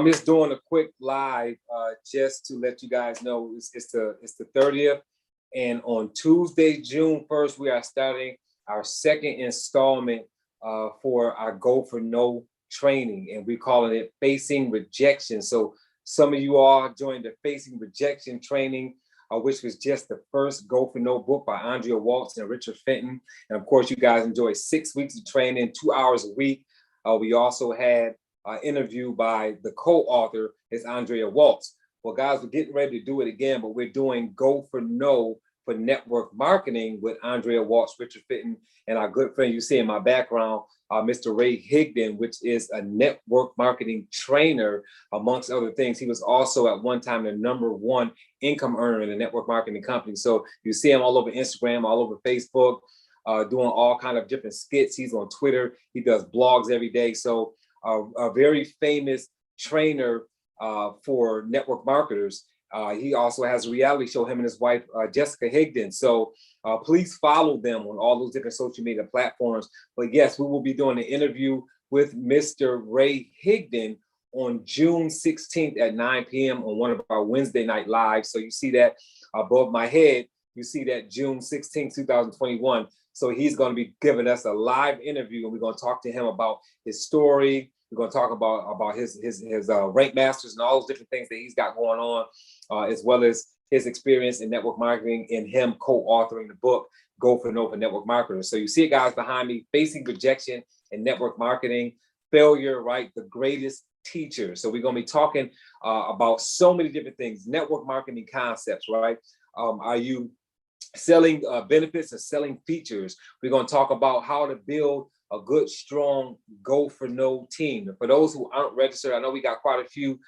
I'm just doing a quick live just to let you guys know it's the 30th, and on Tuesday, June 1st, we are starting our second installment for our Go for No training, and we're calling it Facing Rejection. So some of you all joined the Facing Rejection training, which was just the first Go for No book by Andrea, Waltz, and Richard Fenton. And of course, you guys enjoyed 6 weeks of training, 2 hours a week. We also had interview by the co-author is Andrea Waltz. Well, guys, we're getting ready to do it again, but we're doing Go for No for network marketing with Andrea Waltz, Richard Fenton, and our good friend you see in my background, Mr. Ray Higdon, which is a network marketing trainer, amongst other things. He was also at one time the #1 income earner in the network marketing company. So you see him all over Instagram, all over Facebook, doing all kind of different skits. He's on Twitter. He does blogs every day. So a very famous trainer for network marketers. He also has a reality show, him and his wife, Jessica Higdon. So please follow them on all those different social media platforms. But yes, we will be doing an interview with Mr. Ray Higdon on June 16th at 9 p.m. on one of our Wednesday night lives. So you see that above my head, you see that June 16th, 2021. So he's going to be giving us a live interview, and we're going to talk to him about his story. We're going to talk about his rank masters and all those different things that he's got going on, as well as his experience in network marketing and him co-authoring the book, Go for No for Network Marketers. So you see it, guys, behind me, Facing Rejection in Network Marketing, Failure, right? The greatest teacher. So we're going to be talking about so many different things, network marketing concepts, right? Are you selling benefits or selling features? We're going to talk about how to build a good, strong Go for No team. For those who aren't registered, I know we got quite a few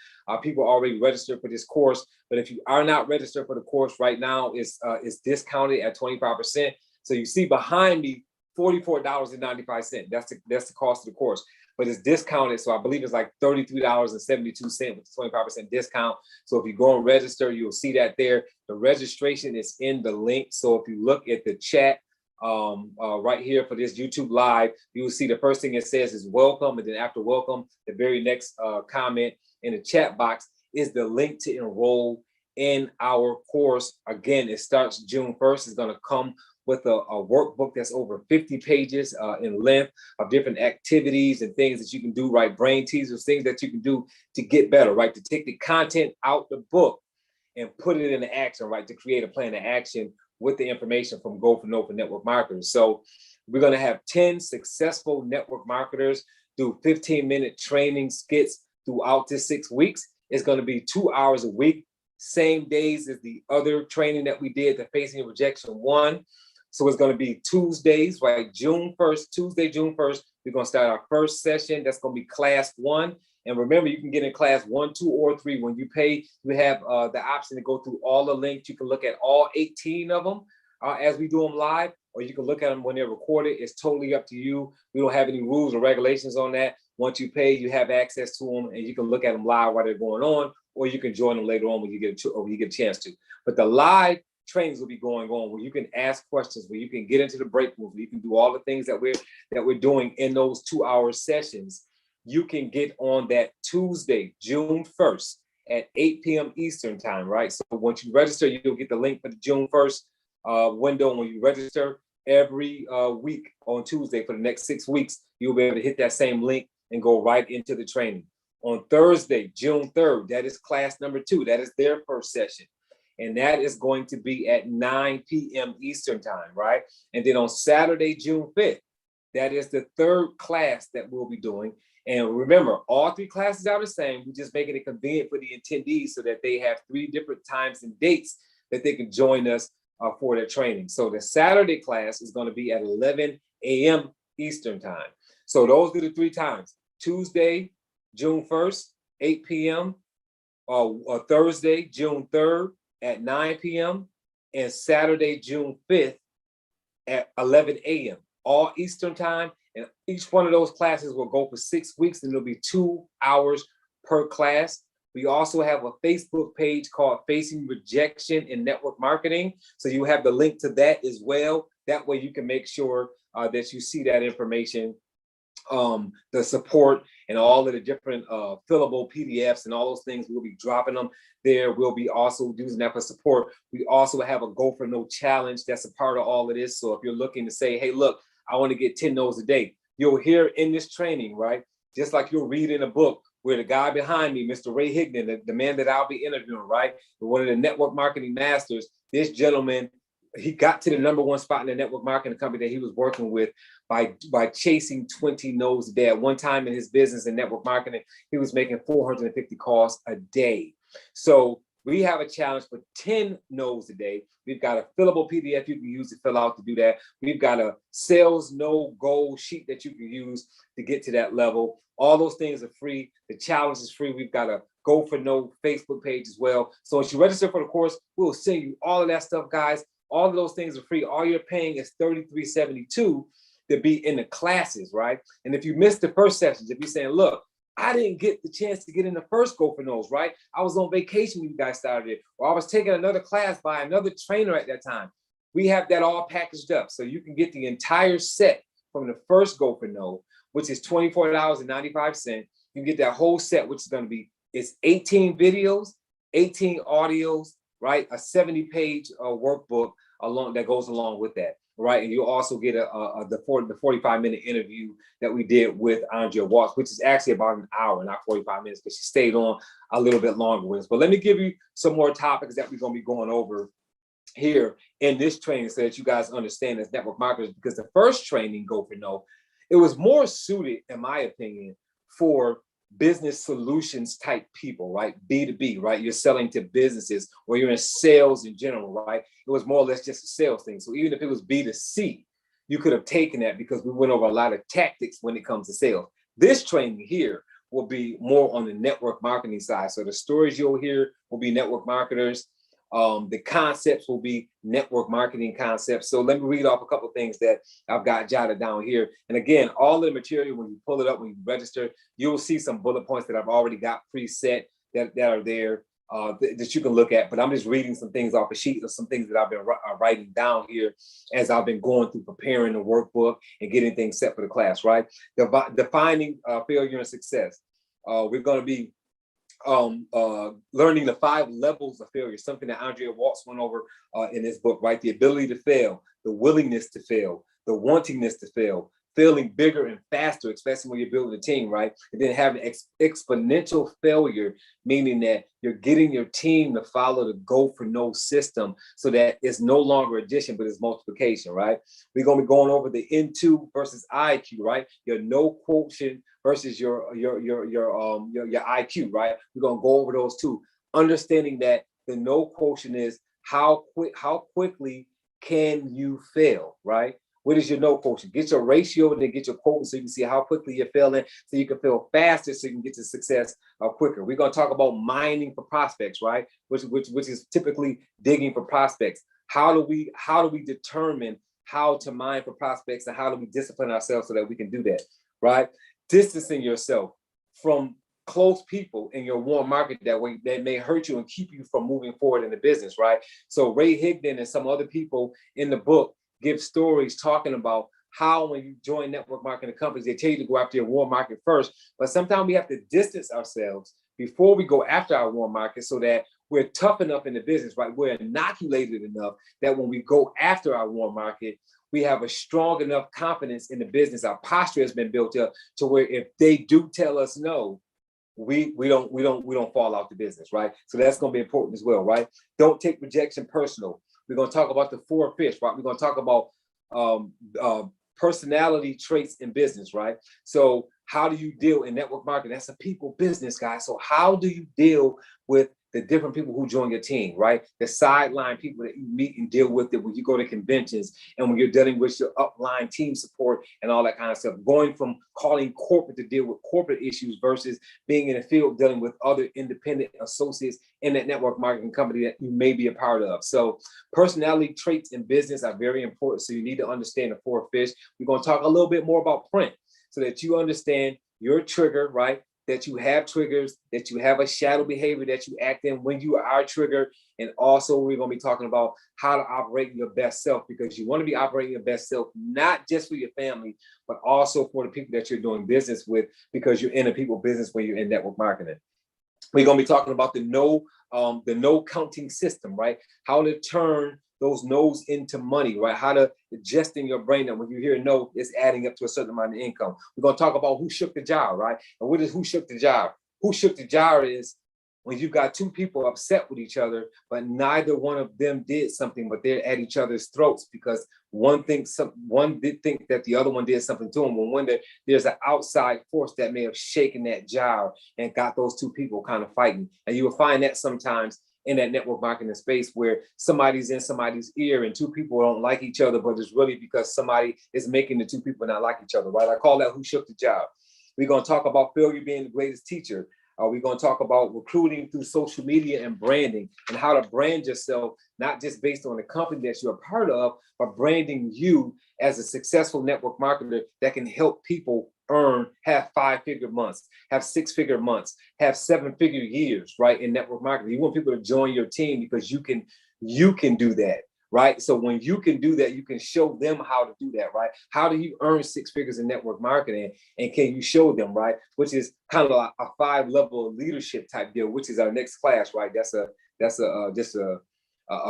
people already registered for this course, but if you are not registered for the course right now, it's discounted at 25%. So you see behind me, $44.95. That's the cost of the course, but it's discounted. So I believe it's like $33.72 with the 25% discount. So if you go and register, you'll see that there. The registration is in the link. So if you look at the chat right here for this YouTube live, you will see the first thing it says is welcome. And then after welcome, the very next comment in the chat box is the link to enroll in our course. Again, it starts June 1st. It's going to come with a workbook that's over 50 pages in length of different activities and things that you can do, right? Brain teasers, things that you can do to get better, right? To take the content out the book and put it into action, right? To create a plan of action with the information from Go for No for network marketers. So we're going to have 10 successful network marketers do 15-minute training skits throughout this 6 weeks. It's going to be 2 hours a week, same days as the other training that we did, the Facing Rejection 1. So it's going to be Tuesdays, right? June 1st, Tuesday, June 1st, we're going to start our first session. That's going to be class 1. And remember, you can get in class 1, 2, or 3. When you pay, you have the option to go through all the links. You can look at all 18 of them as we do them live, or you can look at them when they're recorded. It's totally up to you. We don't have any rules or regulations on that. Once you pay, you have access to them, and you can look at them live while they're going on, or you can join them later on when you get a chance to. But the live trainings will be going on where you can ask questions, where you can get into the break rooms, where you can do all the things that we're doing in those 2-hour sessions. You can get on that Tuesday, June 1st at 8 p.m. Eastern time, right? So once you register, you'll get the link for the June 1st window. When you register every week on Tuesday for the next 6 weeks, you'll be able to hit that same link and go right into the training. On Thursday, June 3rd, that is class number 2. That is their first session. And that is going to be at 9 p.m. Eastern time, right? And then on Saturday, June 5th, that is the third class that we'll be doing. And remember, all 3 classes are the same. We're just making it convenient for the attendees so that they have 3 different times and dates that they can join us for their training. So the Saturday class is going to be at 11 a.m. Eastern time. So those are the 3 times. Tuesday, June 1st, 8 p.m. Or Thursday, June 3rd at 9 p.m. and Saturday, June 5th at 11 a.m. all Eastern time. And each one of those classes will go for 6 weeks, and it'll be 2 hours per class. We also have a Facebook page called Facing Rejection in Network Marketing. So you have the link to that as well. That way you can make sure that you see that information the support and all of the different fillable PDFs and all those things. We'll be dropping them there. We'll be also using that for support. We also have a Go for No challenge that's a part of all of this. So if you're looking to say, hey, look, I want to get 10 no's a day, you'll hear in this training, right? Just like you'll read in a book where the guy behind me, Mr. Ray Higdon, the man that I'll be interviewing, right? One of the network marketing masters, this gentleman, he got to the #1 spot in the network marketing company that he was working with by chasing 20 no's a day. At one time in his business in network marketing, he was making 450 calls a day. So we have a challenge for 10 no's a day. We've got a fillable PDF you can use to fill out to do that. We've got a sales no goal sheet that you can use to get to that level. All those things are free. The challenge is free. We've got a Go for No Facebook page as well. So once you register for the course, we'll send you all of that stuff, guys. All of those things are free. All you're paying is $33.72 to be in the classes, right? And if you missed the first sessions, if you're saying, look, I didn't get the chance to get in the first Go for No's, right? I was on vacation when you guys started it, or I was taking another class by another trainer at that time. We have that all packaged up. So you can get the entire set from the first Go for No, which is $24.95. You can get that whole set, which is going to be, it's 18 videos, 18 audios, right? A 70-page workbook along that goes along with that, right? And you'll also get the 45-minute interview that we did with Andrea Waltz, which is actually about an hour, not 45 minutes, but she stayed on a little bit longer with us. But let me give you some more topics that we're going to be going over here in this training so that you guys understand as network marketers, because the first training, Go for No, it was more suited, in my opinion, for business solutions type people, right? B2B, right? You're selling to businesses, or you're in sales in general, right? It was more or less just a sales thing. So even if it was B2C, you could have taken that because we went over a lot of tactics when it comes to sales. This training here will be more on the network marketing side. So the stories you'll hear will be network marketers. The concepts will be network marketing concepts. So let me read off a couple of things that I've got jotted down here. And again, all of the material, when you pull it up, when you register, you'll see some bullet points that I've already got preset that are there that you can look at. But I'm just reading some things off a sheet of some things that I've been writing down here as I've been going through preparing the workbook and getting things set for the class, right? Defining failure and success. We're going to be learning the 5 levels of failure, something that Andrea Waltz went over in his book, right? The ability to fail, the willingness to fail, the wantingness to fail, failing bigger and faster, especially when you're building a team, right? And then having exponential failure, meaning that you're getting your team to follow the Go for No system so that it's no longer addition, but it's multiplication, right? We're going to be going over the N2 versus IQ, right? Your no quotient versus your IQ, right? We're going to go over those two, understanding that the no quotient is how quickly can you fail, right? What is your no quotient? Get your ratio and then get your quotient so you can see how quickly you're failing, so you can fail faster, so you can get to success quicker. We're going to talk about mining for prospects, right? Which is typically digging for prospects. How do we determine how to mine for prospects, and how do we discipline ourselves so that we can do that, right? Distancing yourself from close people in your warm market that may hurt you and keep you from moving forward in the business, right? So Ray Higdon and some other people in the book give stories talking about how when you join network marketing companies, they tell you to go after your warm market first, but sometimes we have to distance ourselves before we go after our warm market so that we're tough enough in the business, right? We're inoculated enough that when we go after our warm market, we have a strong enough confidence in the business. Our posture has been built up to where if they do tell us no, we don't fall out the business, right? So that's going to be important as well, right? Don't take rejection personal. We're going to talk about the 4 fish, right? We're going to talk about personality traits in business, right? So how do you deal in network marketing? That's a people business, guys. So how do you deal with the different people who join your team, right? The sideline people that you meet and deal with it when you go to conventions and when you're dealing with your upline team support and all that kind of stuff. Going from calling corporate to deal with corporate issues versus being in the field dealing with other independent associates in that network marketing company that you may be a part of. So personality traits in business are very important. So you need to understand the 4 fish. We're going to talk a little bit more about print so that you understand your trigger, right? that you have triggers, that you have a shadow behavior that you act in when you are triggered. And also we're going to be talking about how to operate your best self, because you want to be operating your best self, not just for your family, but also for the people that you're doing business with, because you're in a people business when you're in network marketing. We're going to be talking about the no counting system, right? How to turn those no's into money, right? How to adjust in your brain that when you hear no, it's adding up to a certain amount of income. We're going to talk about who shook the jar, right? And what is who shook the jar? Who shook the jar is when you've got two people upset with each other, but neither one of them did something, but they're at each other's throats because one did think that the other one did something to them. When there's an outside force that may have shaken that jar and got those two people kind of fighting. And you will find that sometimes in that network marketing space where somebody's in somebody's ear and two people don't like each other, but it's really because somebody is making the two people not like each other, right? I call that who shook the jar. We're going to talk about failure being the greatest teacher. We're going to talk about recruiting through social media and branding, and how to brand yourself, not just based on the company that you're a part of, but branding you as a successful network marketer that can help people have 5-figure months, have 6-figure months, have 7-figure years, right? In network marketing. You want people to join your team because you can do that. Right. So when you can do that, you can show them how to do that. Right. How do you earn 6 figures in network marketing? And can you show them? Right. Which is kind of a 5-level leadership type deal, which is our next class. Right. That's just a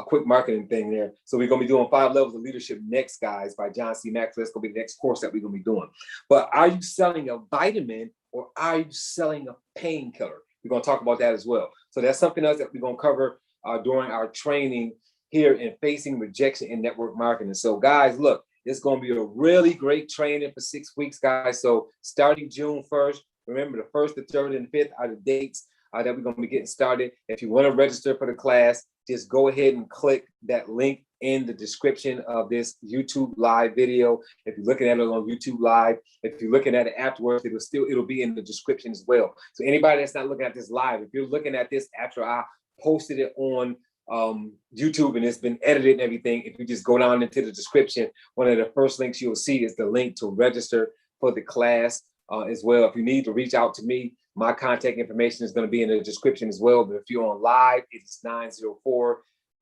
quick marketing thing there. So we're going to be doing 5 levels of leadership next, guys, by John C. Maxwell. That's going to be the next course that we're going to be doing. But are you selling a vitamin or are you selling a painkiller? We're going to talk about that as well. So that's something else that we're going to cover during our training here in facing rejection in network marketing. So guys, look, it's going to be a really great training for 6 weeks, guys. So starting June 1st, remember the 1st, the 3rd, and the 5th are the dates that we're going to be getting started. If you want to register for the class, just go ahead and click that link in the description of this YouTube live video. If you're looking at it on YouTube live, if you're looking at it afterwards, it'll be in the description as well. So anybody that's not looking at this live, if you're looking at this after I posted it on YouTube and it's been edited and everything, if you just go down into the description, one of the first links you'll see is the link to register for the class as well. If you need to reach out to me, my contact information is going to be in the description as well. But if you're on live, it's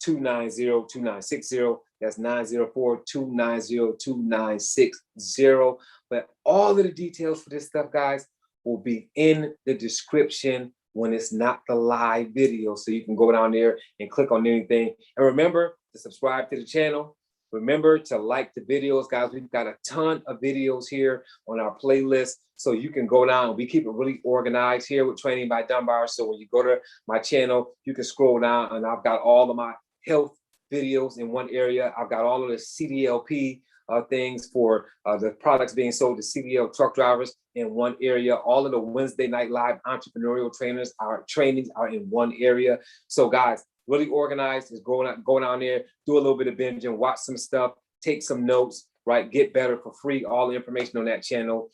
904-290-2960. That's 904-290-2960. But all of the details for this stuff, guys, will be in the description when it's not the live video. So you can go down there and click on anything. And remember to subscribe to the channel. Remember to like the videos, guys. We've got a ton of videos here on our playlist. So you can go down. We keep it really organized here with Training by Dunbar. So when you go to my channel, you can scroll down and I've got all of my health videos in one area. I've got all of the CDLP things for the products being sold to CDL truck drivers in one area. All of the Wednesday night live entrepreneurial trainings, our trainings are in one area. So guys, really organized. Is go down there, do a little bit of binging, watch some stuff, take some notes, right? Get better for free. All the information on that channel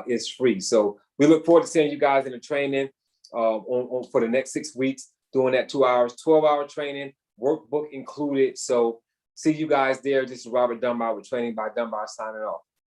is free. So we look forward to seeing you guys in the training for the next 6 weeks, doing that 2 hours, 12-hour training, workbook included. So see you guys there. This is Robert Dunbar with Training by Dunbar signing off.